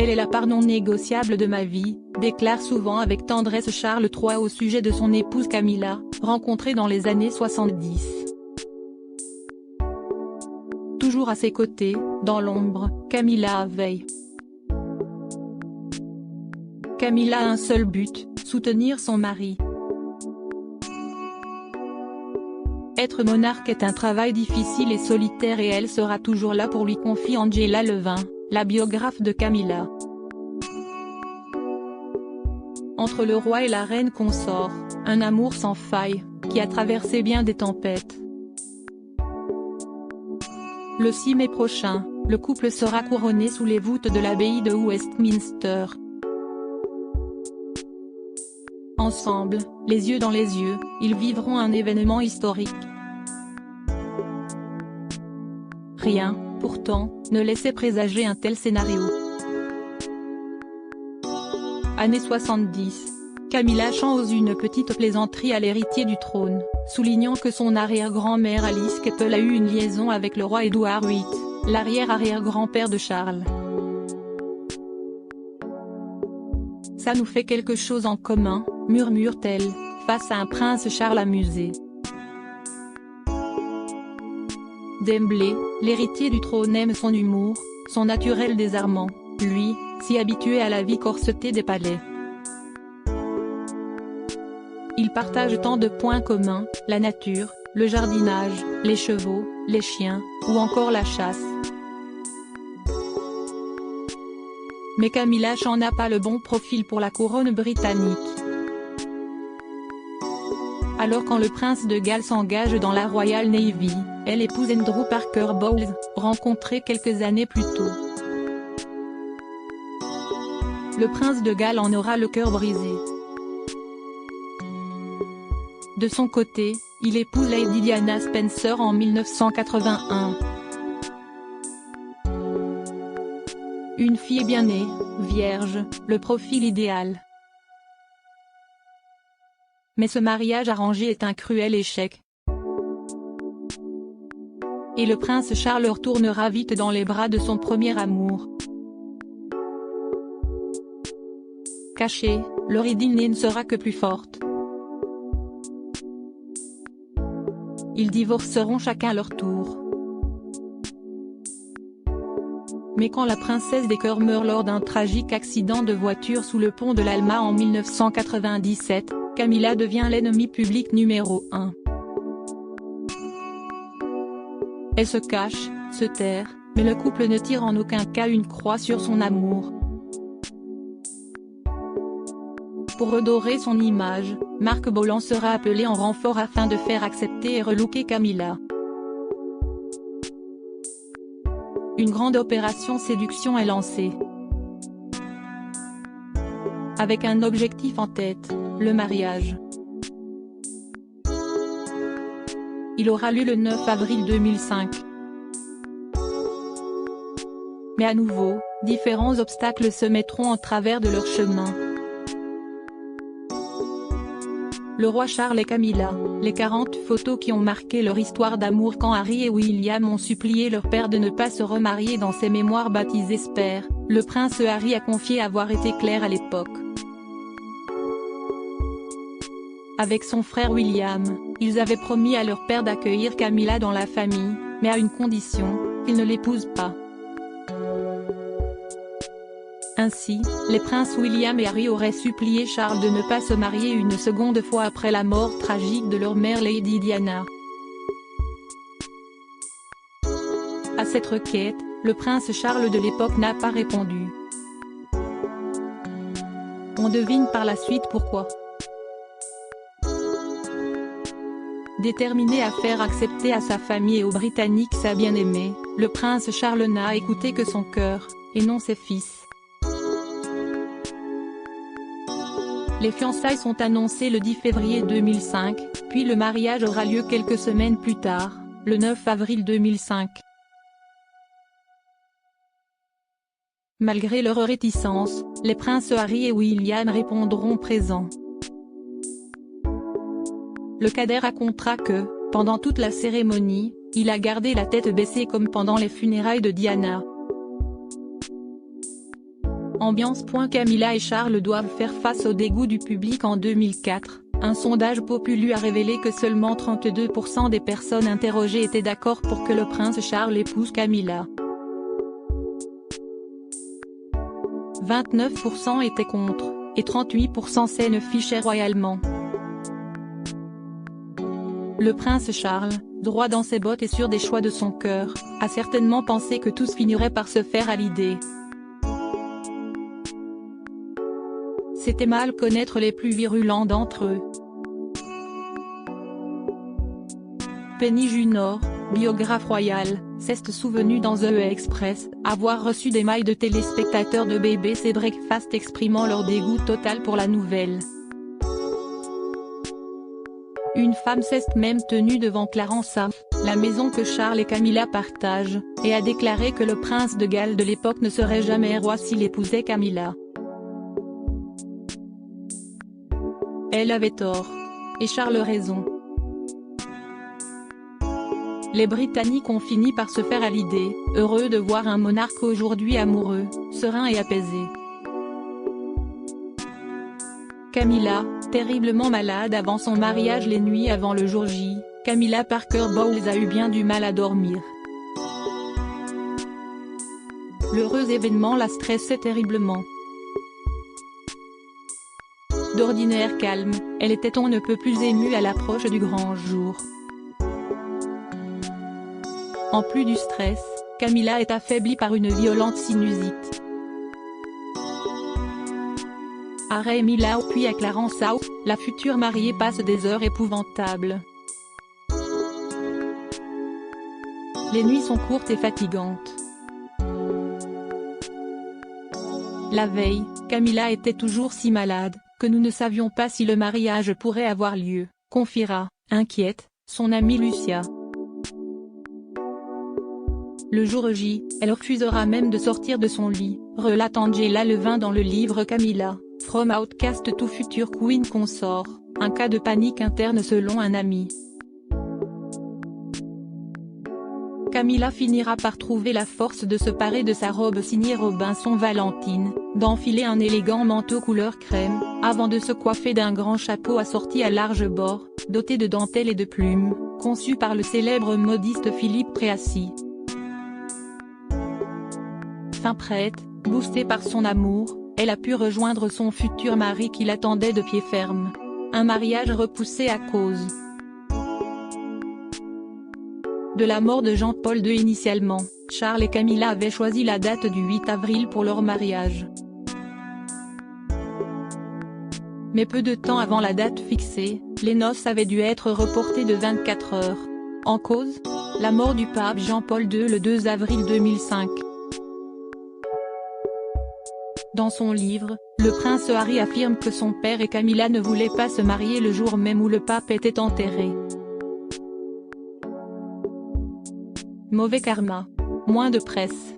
Elle est la part non négociable de ma vie, déclare souvent avec tendresse Charles III au sujet de son épouse Camilla, rencontrée dans les années 70. Toujours à ses côtés, dans l'ombre, Camilla veille. Camilla a un seul but, soutenir son mari. Être monarque est un travail difficile et solitaire et elle sera toujours là pour lui, confie Angela Levin, la biographe de Camilla. Entre le roi et la reine consort, un amour sans faille, qui a traversé bien des tempêtes. Le 6 mai prochain, le couple sera couronné sous les voûtes de l'abbaye de Westminster. Ensemble, les yeux dans les yeux, ils vivront un événement historique. Rien, pourtant, ne laissait présager un tel scénario. Années 70. Camilla ose une petite plaisanterie à l'héritier du trône, soulignant que son arrière-grand-mère Alice Keppel a eu une liaison avec le roi Édouard VIII, l'arrière-arrière-grand-père de Charles. Ça nous fait quelque chose en commun, murmure-t-elle, face à un prince Charles amusé. D'emblée, l'héritier du trône aime son humour, son naturel désarmant, lui, si habitué à la vie corsetée des palais. Ils partagent tant de points communs, la nature, le jardinage, les chevaux, les chiens, ou encore la chasse. Mais Camilla n'a pas le bon profil pour la couronne britannique. Alors quand le prince de Galles s'engage dans la Royal Navy, elle épouse Andrew Parker Bowles, rencontré quelques années plus tôt. Le prince de Galles en aura le cœur brisé. De son côté, il épouse Lady Diana Spencer en 1981. Une fille bien née, vierge, le profil idéal. Mais ce mariage arrangé est un cruel échec. Et le prince Charles retournera vite dans les bras de son premier amour. Cachée, leur idylle ne sera que plus forte. Ils divorceront chacun à leur tour. Mais quand la princesse des cœurs meurt lors d'un tragique accident de voiture sous le pont de l'Alma en 1997, Camilla devient l'ennemi public numéro 1. Elle se cache, se terre, mais le couple ne tire en aucun cas une croix sur son amour. Pour redorer son image, Marc Bolan sera appelé en renfort afin de faire accepter et relooker Camilla. Une grande opération séduction est lancée. Avec un objectif en tête, le mariage. Il aura lieu le 9 avril 2005. Mais à nouveau, différents obstacles se mettront en travers de leur chemin. Le roi Charles et Camilla, les 40 photos qui ont marqué leur histoire d'amour quand Harry et William ont supplié leur père de ne pas se remarier dans ses mémoires baptisées Spare, le prince Harry a confié avoir été clair à l'époque. Avec son frère William, ils avaient promis à leur père d'accueillir Camilla dans la famille, mais à une condition, qu'il ne l'épouse pas. Ainsi, les princes William et Harry auraient supplié Charles de ne pas se marier une seconde fois après la mort tragique de leur mère Lady Diana. À cette requête, le prince Charles de l'époque n'a pas répondu. On devine par la suite pourquoi. Déterminé à faire accepter à sa famille et aux Britanniques sa bien-aimée, le prince Charles n'a écouté que son cœur, et non ses fils. Les fiançailles sont annoncées le 10 février 2005, puis le mariage aura lieu quelques semaines plus tard, le 9 avril 2005. Malgré leur réticence, les princes Harry et William répondront présents. Le cadet racontera que, pendant toute la cérémonie, il a gardé la tête baissée comme pendant les funérailles de Diana. Ambiance. Camilla et Charles doivent faire face au dégoût du public. En 2004, un sondage Populu a révélé que seulement 32% des personnes interrogées étaient d'accord pour que le prince Charles épouse Camilla. 29% étaient contre, et 38% s'en fichaient royalement. Le prince Charles, droit dans ses bottes et sûr des choix de son cœur, a certainement pensé que tous finiraient par se faire à l'idée. C'était mal connaître les plus virulents d'entre eux. Penny Junor, biographe royal, s'est souvenu dans The Express avoir reçu des mails de téléspectateurs de BBC Breakfast exprimant leur dégoût total pour la nouvelle. Une femme s'est même tenue devant Clarence House, la maison que Charles et Camilla partagent, et a déclaré que le prince de Galles de l'époque ne serait jamais roi s'il épousait Camilla. Elle avait tort. Et Charles raison. Les Britanniques ont fini par se faire à l'idée, heureux de voir un monarque aujourd'hui amoureux, serein et apaisé. Camilla, terriblement malade avant son mariage les nuits avant le jour J, Camilla Parker Bowles a eu bien du mal à dormir. L'heureux événement la stressait terriblement. D'ordinaire calme, elle était on ne peut plus émue à l'approche du grand jour. En plus du stress, Camilla est affaiblie par une violente sinusite. À Rémy Lau puis à Clarence House, la future mariée passe des heures épouvantables. Les nuits sont courtes et fatigantes. La veille, Camilla était toujours si malade, que nous ne savions pas si le mariage pourrait avoir lieu, confiera, inquiète, son amie Lucia. Le jour J, elle refusera même de sortir de son lit, relate Angela Levin dans le livre Camilla, From Outcast to Future Queen Consort, un cas de panique interne selon un ami. Camilla finira par trouver la force de se parer de sa robe signée Robinson Valentine, d'enfiler un élégant manteau couleur crème, avant de se coiffer d'un grand chapeau assorti à larges bords, doté de dentelles et de plumes, conçu par le célèbre modiste Philippe Préassy. Fin prête, boostée par son amour, elle a pu rejoindre son futur mari qui l'attendait de pied ferme. Un mariage repoussé à cause de la mort de Jean-Paul II. Initialement, Charles et Camilla avaient choisi la date du 8 avril pour leur mariage. Mais peu de temps avant la date fixée, les noces avaient dû être reportées de 24 heures. En cause, la mort du pape Jean-Paul II le 2 avril 2005. Dans son livre, le prince Harry affirme que son père et Camilla ne voulaient pas se marier le jour même où le pape était enterré. Mauvais karma. Moins de presse.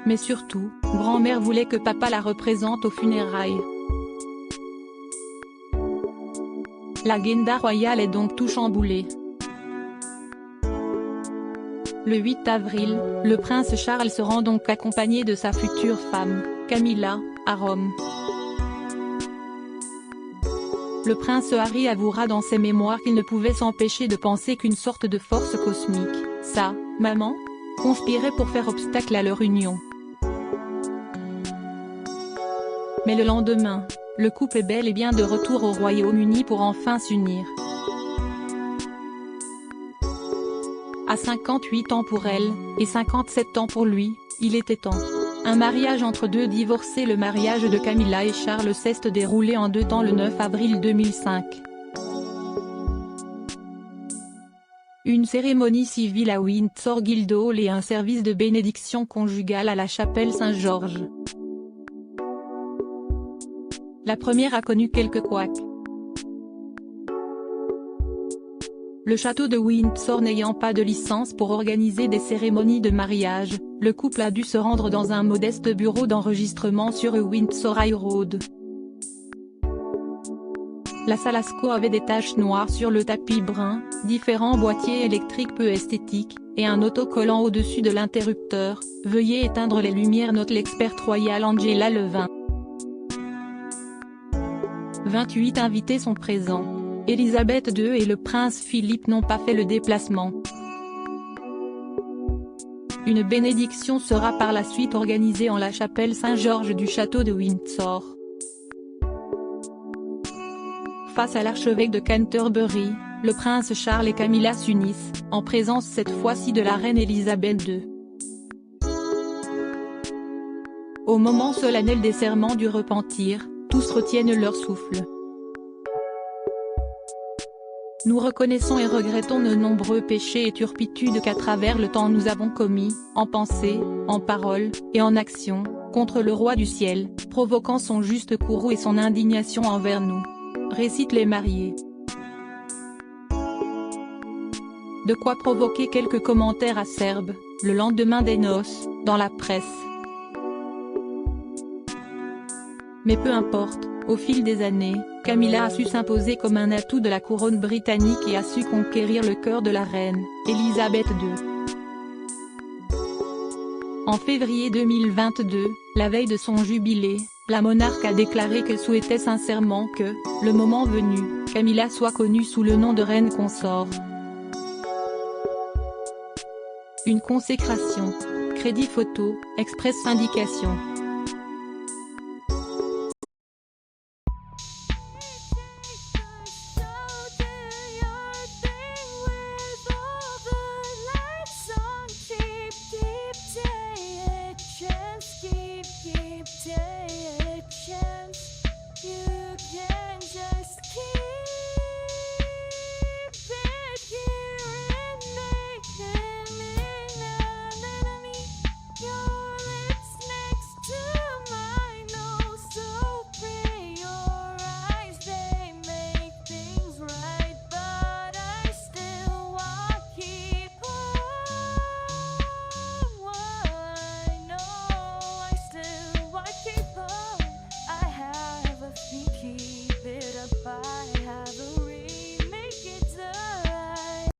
Mais surtout, grand-mère voulait que papa la représente aux funérailles. L'agenda royal est donc tout chamboulé. Le 8 avril, le prince Charles se rend donc accompagné de sa future femme, Camilla, à Rome. Le prince Harry avouera dans ses mémoires qu'il ne pouvait s'empêcher de penser qu'une sorte de force cosmique, sa maman, conspirait pour faire obstacle à leur union. Mais le lendemain, le couple est bel et bien de retour au Royaume-Uni pour enfin s'unir. À 58 ans pour elle, et 57 ans pour lui, il était temps. Un mariage entre deux divorcés. Le mariage de Camilla et Charles s'est déroulé en deux temps le 9 avril 2005. Une cérémonie civile à Windsor Guildhall et un service de bénédiction conjugale à la chapelle Saint-Georges. La première a connu quelques couacs. Le château de Windsor n'ayant pas de licence pour organiser des cérémonies de mariage, le couple a dû se rendre dans un modeste bureau d'enregistrement sur Windsor High Road. La Salasco avait des taches noires sur le tapis brun, différents boîtiers électriques peu esthétiques, et un autocollant au-dessus de l'interrupteur. Veuillez éteindre les lumières, note l'experte royale Angela Levin. 28 invités sont présents. Elisabeth II et le prince Philippe n'ont pas fait le déplacement. Une bénédiction sera par la suite organisée en la chapelle Saint-Georges du château de Windsor. Face à l'archevêque de Canterbury, le prince Charles et Camilla s'unissent, en présence cette fois-ci de la reine Elisabeth II. Au moment solennel des serments du repentir, tous retiennent leur souffle. Nous reconnaissons et regrettons nos nombreux péchés et turpitudes qu'à travers le temps nous avons commis, en pensée, en parole, et en action, contre le roi du ciel, provoquant son juste courroux et son indignation envers nous. Récitent les mariés. De quoi provoquer quelques commentaires acerbes, le lendemain des noces, dans la presse. Mais peu importe, au fil des années, Camilla a su s'imposer comme un atout de la couronne britannique et a su conquérir le cœur de la reine, Elisabeth II. En février 2022, la veille de son jubilé, la monarque a déclaré qu'elle souhaitait sincèrement que, le moment venu, Camilla soit connue sous le nom de reine consort. Une consécration. Crédit photo, Express Indication.